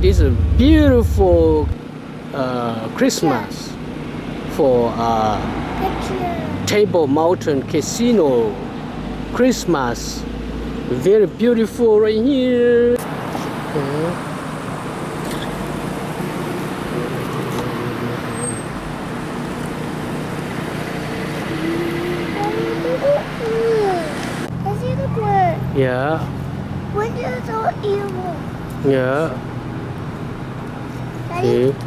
It's a beautiful Christmas for Table Mountain Casino. Christmas. Very beautiful right here. Yeah. What is so evil? Yeah. Daddy? Okay.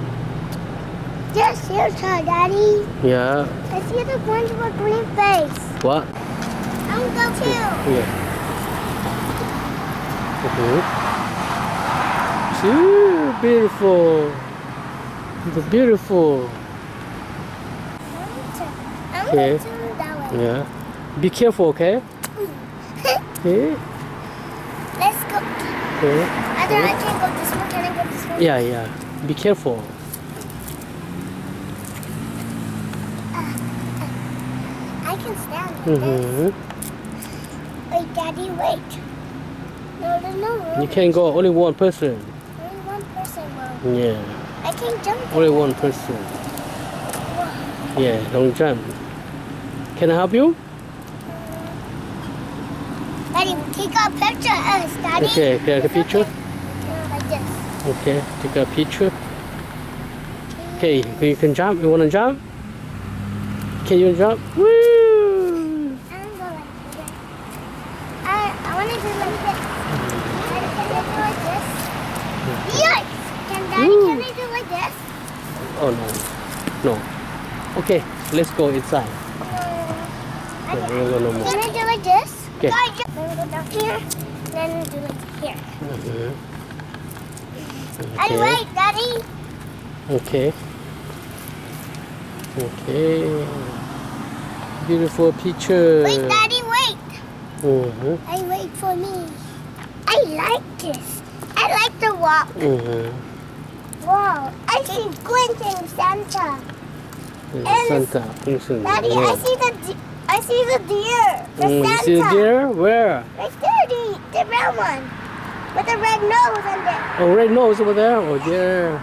Yes, here's her, Daddy. Yeah. I see the ones with green face. What? I'm going to go too. Yeah. Too beautiful. It's beautiful. I'm Okay. going to that way. Yeah. Be careful, okay? Okay. Let's go. Okay. I can't go this one. Can I go this one? Yeah, yeah. Be careful. I can stand like this. Wait, Daddy, wait. No, there's no room. You can go only one person. Only one person will. Yeah. I can't jump. Only one person. Yeah, don't jump. Can I help you? Daddy, take a picture of us, Daddy. Okay, take a picture. Like this. Okay, take a picture. Okay, you can jump. You want to jump? Can you jump? Woo! I'm going to like this. I want to do like this. Daddy, can I do like this? Yes! Can I do like this? Oh no, no. Okay, let's go inside. Can No more. I do like this? Okay. Then go down here. Then do like here. Daddy, Okay. wait, Daddy. Okay. Okay. Beautiful picture. Wait, Daddy, wait. Mm-hmm. Wait for me. I like this. I like the walk. Mm-hmm. Wow. I see Glinting Santa. Santa. Daddy, Yeah. I see the deer. The You Santa. see it there? Where? Right there, the red one. With the red nose on there. Oh, red nose over there. Oh, there.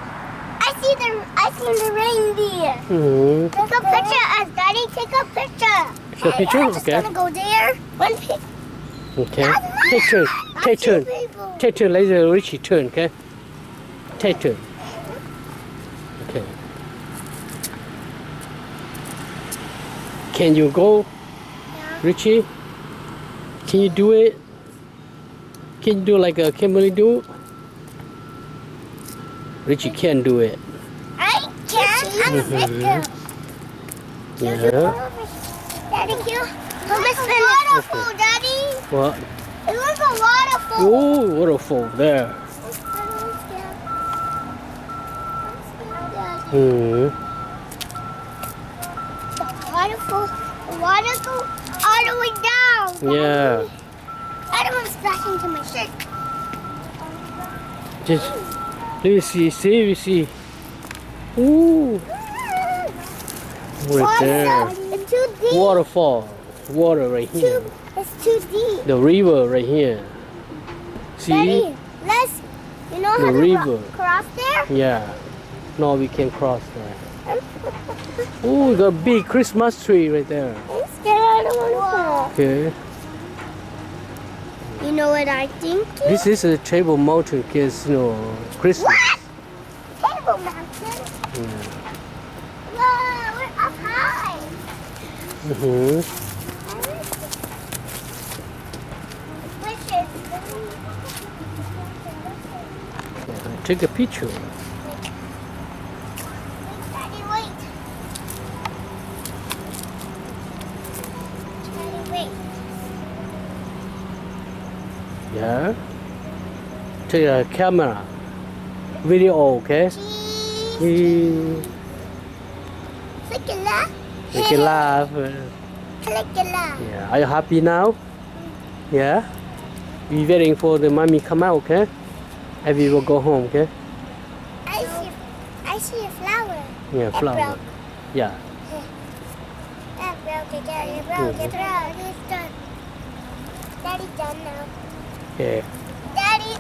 I see the reindeer. Mm-hmm. Take a picture of us, Daddy. Take a picture. Take a picture? I'm just Okay. gonna go there. One pic. Okay. Take turn. Take turn. Take turn. Let Richie turn. Okay. Take turn. Okay. Can you go, Richie? Can you do it? Can you do like a Kimberly do? Richie can do it. I can. I'm a big girl. Yeah. Daddy, let's spin a waterfall, Daddy. What? It looks a waterfall. Oh, waterfall there. Hmm. The water go all the way down. Yeah. I don't want to splash into my shirt. Just let me see. See, we see. Ooh. Right there. It's too deep. Waterfall. Water right here. It's too deep. The river right here. See? Daddy, you know The how to river. cross there? Yeah. No, we can cross there. Oh, we got a big Christmas tree right there. I'm scared. I don't want to fall. Okay. You know what I think? This is a Table Mountain Casino Christmas. What? Table Mountain? Yeah. Whoa, we're up high. Mm-hmm. Yeah, take a picture. Daddy, wait. Daddy, wait. Yeah. Take a camera. Video, okay? Cheese. Click it laugh. Make it laugh. Click it laugh. Yeah. Are you happy now? Yeah? We waiting for the mommy come out, okay? And we will go home, okay? I see a flower. Yeah, flower. broke. Yeah. That broke again. It broke. It broke. It's done. Daddy's done now. Okay. Daddy,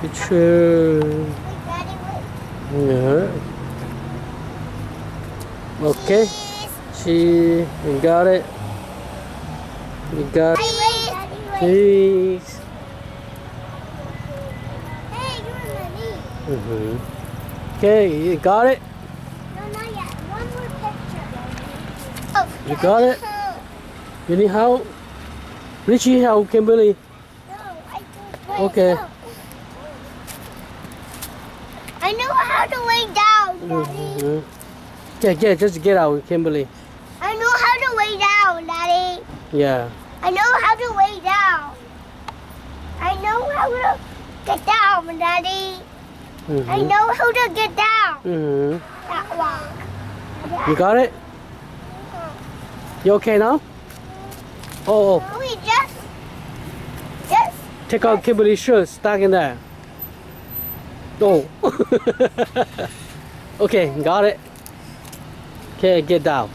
Picture. wait, Yeah. Okay. Cheese. You got it. You got Wait, Daddy, wait. cheese. Hey, you're ready. Okay, you got it. No, not yet. One more picture. Oh, You got it? You need help? Richie, help Kimberly. No, I don't. Wait, Okay. no. I know how to lay down, Daddy. Yeah, just get out, Kimberly. I know how to lay down, Daddy. Yeah. I know how to lay down. I know how to get down, Daddy. I know how to get down. That walk. You got it? You okay now? Oh, We just take out Kimberly's shirt, stuck in there. Oh. Okay, got it. Okay, get down.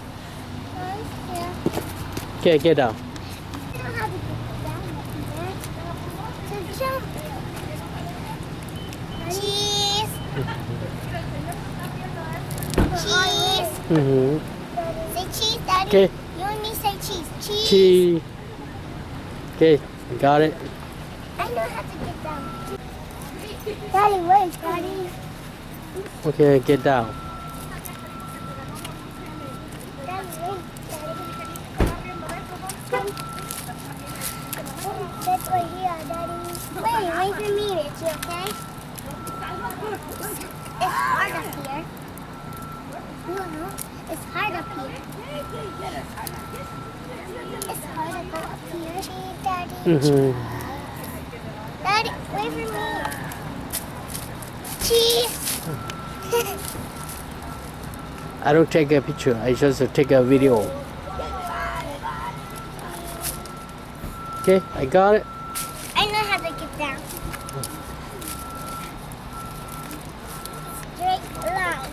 Okay, get down. I don't know how to get down. So jump. Cheese. Cheese. Say cheese, Daddy. Okay. You and me say cheese. Cheese. Cheese. Okay, got it. I know how to get down. Daddy, wait, Daddy. Okay, get down. Daddy, wait, Daddy. That's right here, Daddy. Wait for me, Richie, okay? It's hard up here. No, it's hard up here. It's hard to go up here. Daddy. Daddy, wait for me. Cheese. I don't take a picture, I just take a video. Okay, I got it. I know how to get down. Straight line.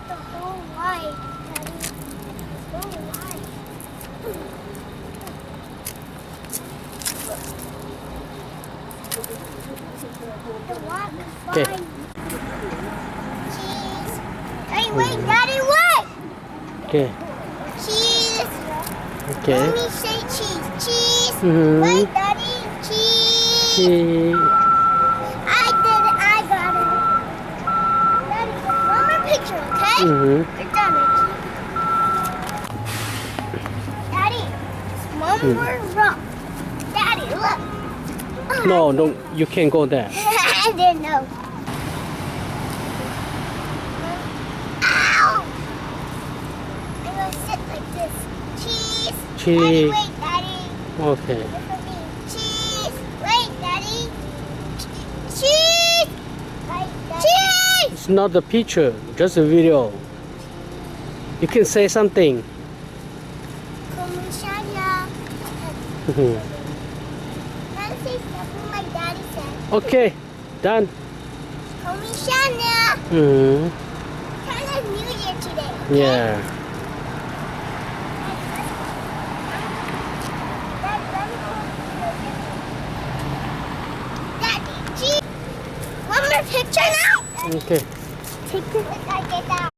The whole line, Daddy. The whole line. The walk is Okay. fine. Cheese. Hey, wait, Daddy, wait! Okay, Cheese. okay. Let me say cheese. Cheese. Mhm. Wait, Daddy. Cheese. Cheese. I did it. I got it. Daddy, one more picture, okay? You're done, Richie. Daddy, one more rock. Daddy, look. No, no, you can't go there. I didn't know. Ow! I'm gonna sit like this. Cheese. Cheese. Daddy, wait, Daddy. Okay. Wait for me. Cheese. Wait, Daddy. Cheese. Wait, Daddy. Cheese. It's not the picture, just a video. You can say something. Komisarya. Mhm. Gotta say something like Daddy said. Okay, done. Komisarya. Kind of New Year today. Okay? Yeah. Daddy, cheese. One more picture now. Okay. Take this as I get out.